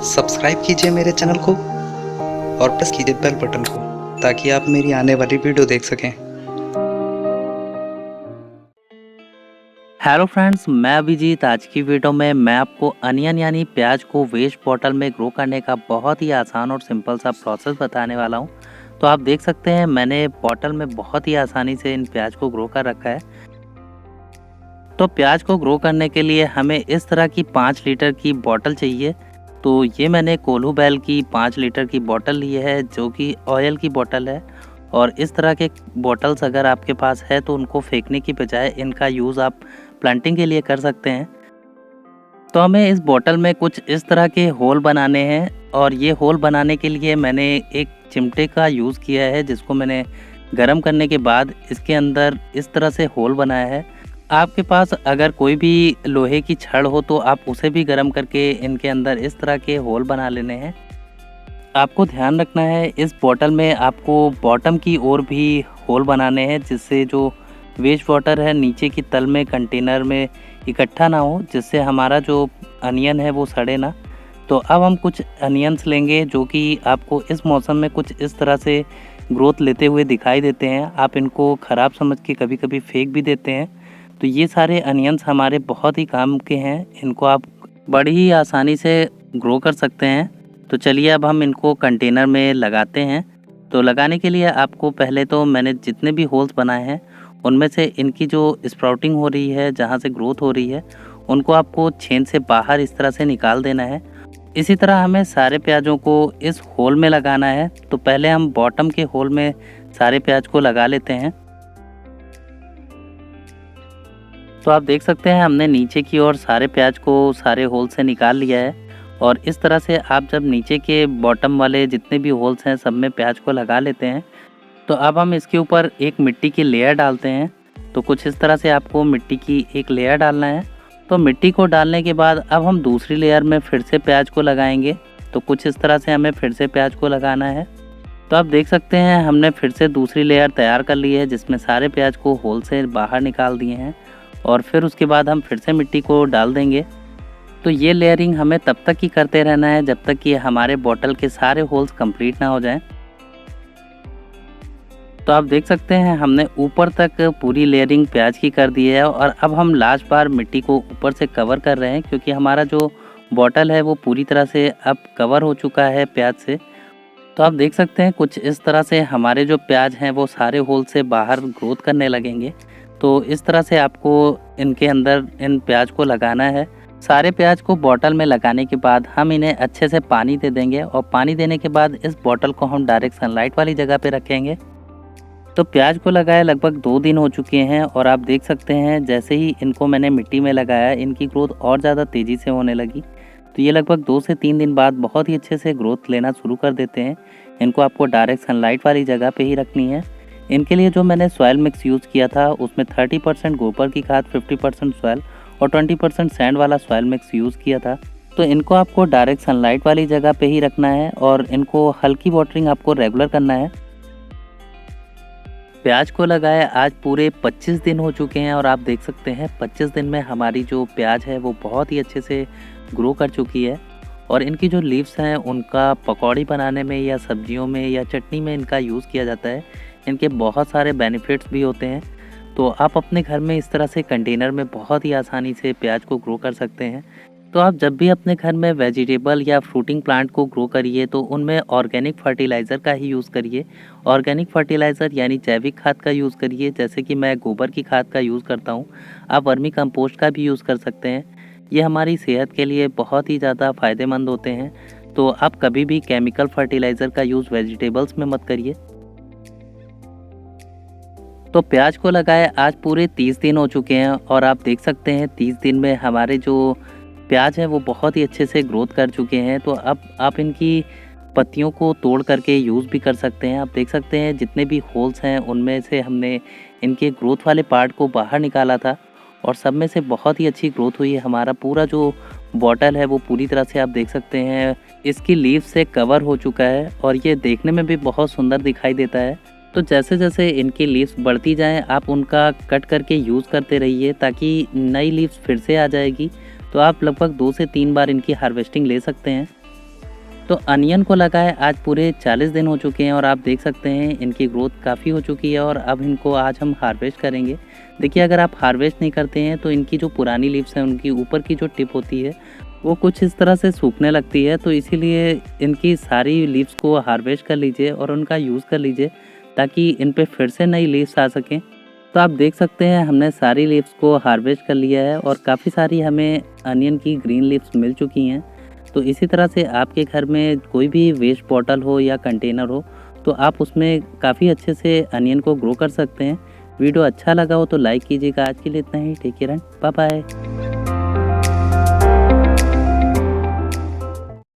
Subscribe कीजिए मेरे channel को और प्रेस कीजिए बेल बटन को ताकि आप मेरी आने वाली वीडियो देख सकें। हेलो फ्रेंड्स, मैं अभिजीत। आज की वीडियो में मैं आपको अनियन यानी प्याज को वेस्ट बॉटल में ग्रो करने का बहुत ही आसान और सिंपल सा प्रोसेस बताने वाला हूं। तो आप देख सकते हैं मैंने बॉटल में बहुत ही आसानी से इन प्याज को ग्रो कर रखा है। तो प्याज को ग्रो करने के लिए हमें इस तरह की 5 लीटर की बॉटल चाहिए। तो ये मैंने कोल्हू बैल की 5 लीटर की बॉटल ली है, जो कि ऑयल की बॉटल है। और इस तरह के बॉटल्स अगर आपके पास है तो उनको फेंकने की बजाय इनका यूज़ आप प्लांटिंग के लिए कर सकते हैं। तो हमें इस बॉटल में कुछ इस तरह के होल बनाने हैं, और ये होल बनाने के लिए मैंने एक चिमटे का यूज़ किया है, जिसको मैंने गर्म करने के बाद इसके अंदर इस तरह से होल बनाया है। आपके पास अगर कोई भी लोहे की छड़ हो तो आप उसे भी गर्म करके इनके अंदर इस तरह के होल बना लेने हैं। आपको ध्यान रखना है इस बॉटल में आपको बॉटम की ओर भी होल बनाने हैं, जिससे जो वेस्ट वाटर है नीचे की तल में कंटेनर में इकट्ठा ना हो, जिससे हमारा जो अनियन है वो सड़े ना। तो अब हम कुछ अनियंस लेंगे जो कि आपको इस मौसम में कुछ इस तरह से ग्रोथ लेते हुए दिखाई देते हैं। आप इनको ख़राब समझ के कभी कभी फेंक भी देते हैं। तो ये सारे अनियंस हमारे बहुत ही काम के हैं, इनको आप बड़ी ही आसानी से ग्रो कर सकते हैं। तो चलिए अब हम इनको कंटेनर में लगाते हैं। तो लगाने के लिए आपको पहले तो मैंने जितने भी होल्स बनाए हैं उनमें से इनकी जो स्प्राउटिंग हो रही है, जहाँ से ग्रोथ हो रही है, उनको आपको छेद से बाहर इस तरह से निकाल देना है। इसी तरह हमें सारे प्याज़ों को इस होल में लगाना है। तो पहले हम बॉटम के होल में सारे प्याज को लगा लेते हैं। तो आप देख सकते हैं हमने नीचे की ओर सारे प्याज को सारे होल से निकाल लिया है। और इस तरह से आप जब नीचे के बॉटम वाले जितने भी होल्स हैं सब में प्याज को लगा लेते हैं, तो अब हम इसके ऊपर एक मिट्टी की लेयर डालते हैं। तो कुछ इस तरह से आपको मिट्टी की एक लेयर डालना है। तो मिट्टी को डालने के बाद अब हम दूसरी लेयर में फिर से प्याज को लगाएंगे। तो कुछ इस तरह से हमें फिर से प्याज को लगाना है। तो आप देख सकते हैं हमने फिर से दूसरी लेयर तैयार कर ली है, जिसमें सारे प्याज को होल से बाहर निकाल दिए हैं। और फिर उसके बाद हम फिर से मिट्टी को डाल देंगे। तो ये लेयरिंग हमें तब तक ही करते रहना है जब तक कि हमारे बॉटल के सारे होल्स कंप्लीट ना हो जाएं। तो आप देख सकते हैं हमने ऊपर तक पूरी लेयरिंग प्याज की कर दी है। और अब हम लास्ट बार मिट्टी को ऊपर से कवर कर रहे हैं, क्योंकि हमारा जो बॉटल है वो पूरी तरह से अब कवर हो चुका है प्याज से। तो आप देख सकते हैं कुछ इस तरह से हमारे जो प्याज हैं वो सारे होल से बाहर ग्रोथ करने लगेंगे। तो इस तरह से आपको इनके अंदर इन प्याज को लगाना है। सारे प्याज को बॉटल में लगाने के बाद हम इन्हें अच्छे से पानी दे देंगे, और पानी देने के बाद इस बॉटल को हम डायरेक्ट सनलाइट वाली जगह पे रखेंगे। तो प्याज को लगाए लगभग 2 दिन हो चुके हैं, और आप देख सकते हैं जैसे ही इनको मैंने मिट्टी में लगाया इनकी ग्रोथ और ज़्यादा तेज़ी से होने लगी। तो ये लगभग 2 से 3 दिन बाद बहुत ही अच्छे से ग्रोथ लेना शुरू कर देते हैं। इनको आपको डायरेक्ट सनलाइट वाली जगह पे ही रखनी है। इनके लिए जो मैंने सॉइल मिक्स यूज़ किया था उसमें 30% गोबर की खाद, 50% सॉइल और 20% सैंड वाला सॉइल मिक्स यूज़ किया था। तो इनको आपको डायरेक्ट सनलाइट वाली जगह पे ही रखना है, और इनको हल्की वाटरिंग आपको रेगुलर करना है। प्याज को लगाए आज पूरे 25 दिन हो चुके हैं, और आप देख सकते हैं 25 दिन में हमारी जो प्याज है वो बहुत ही अच्छे से ग्रो कर चुकी है। और इनकी जो लीव्स हैं उनका पकौड़ी बनाने में या सब्जियों में या चटनी में इनका यूज़ किया जाता है। इनके बहुत सारे बेनिफिट्स भी होते हैं। तो आप अपने घर में इस तरह से कंटेनर में बहुत ही आसानी से प्याज को ग्रो कर सकते हैं। तो आप जब भी अपने घर में वेजिटेबल या फ्रूटिंग प्लांट को ग्रो करिए तो उनमें ऑर्गेनिक फर्टिलाइज़र का ही यूज़ करिए। ऑर्गेनिक फर्टिलाइज़र यानी जैविक खाद का यूज़ करिए, जैसे कि मैं गोबर की खाद का यूज़ करता हूँ। आप वर्मी कंपोस्ट का भी यूज़ कर सकते हैं। ये हमारी सेहत के लिए बहुत ही ज़्यादा फ़ायदेमंद होते हैं। तो आप कभी भी केमिकल फर्टिलाइज़र का यूज़ वेजिटेबल्स में मत करिए। तो प्याज को लगाए आज पूरे 30 दिन हो चुके हैं, और आप देख सकते हैं 30 दिन में हमारे जो प्याज है वो बहुत ही अच्छे से ग्रोथ कर चुके हैं। तो अब आप इनकी पत्तियों को तोड़ करके यूज़ भी कर सकते हैं। आप देख सकते हैं जितने भी होल्स हैं उनमें से हमने इनके ग्रोथ वाले पार्ट को बाहर निकाला था, और सब में से बहुत ही अच्छी ग्रोथ हुई है। हमारा पूरा जो बॉटल है वो पूरी तरह से आप देख सकते हैं इसकी लीफ से कवर हो चुका है, और ये देखने में भी बहुत सुंदर दिखाई देता है। तो जैसे जैसे इनकी लीव्स बढ़ती जाएं आप उनका कट करके यूज़ करते रहिए, ताकि नई लीव्स फिर से आ जाएगी। तो आप लगभग 2 से 3 बार इनकी हार्वेस्टिंग ले सकते हैं। तो अनियन को लगाए आज पूरे 40 दिन हो चुके हैं और आप देख सकते हैं इनकी ग्रोथ काफ़ी हो चुकी है और अब इनको आज हम हार्वेस्ट करेंगे। देखिए अगर आप हार्वेस्ट नहीं करते हैं तो इनकी जो पुरानी लीव्स हैं उनकी ऊपर की जो टिप होती है वो कुछ इस तरह से सूखने लगती है, तो इसीलिए इनकी सारी लीव्स को हार्वेस्ट कर लीजिए और उनका यूज़ कर लीजिए ताकि इन पे फिर से नई लीव्स आ सकें। तो आप देख सकते हैं हमने सारी लीव्स को हार्वेस्ट कर लिया है और काफ़ी सारी हमें अनियन की ग्रीन लीव्स मिल चुकी हैं। तो इसी तरह से आपके घर में कोई भी वेस्ट बॉटल हो या कंटेनर हो तो आप उसमें काफ़ी अच्छे से अनियन को ग्रो कर सकते हैं। वीडियो अच्छा लगा हो तो लाइक कीजिएगा। आज के लिए इतना ही। Take care and bye bye.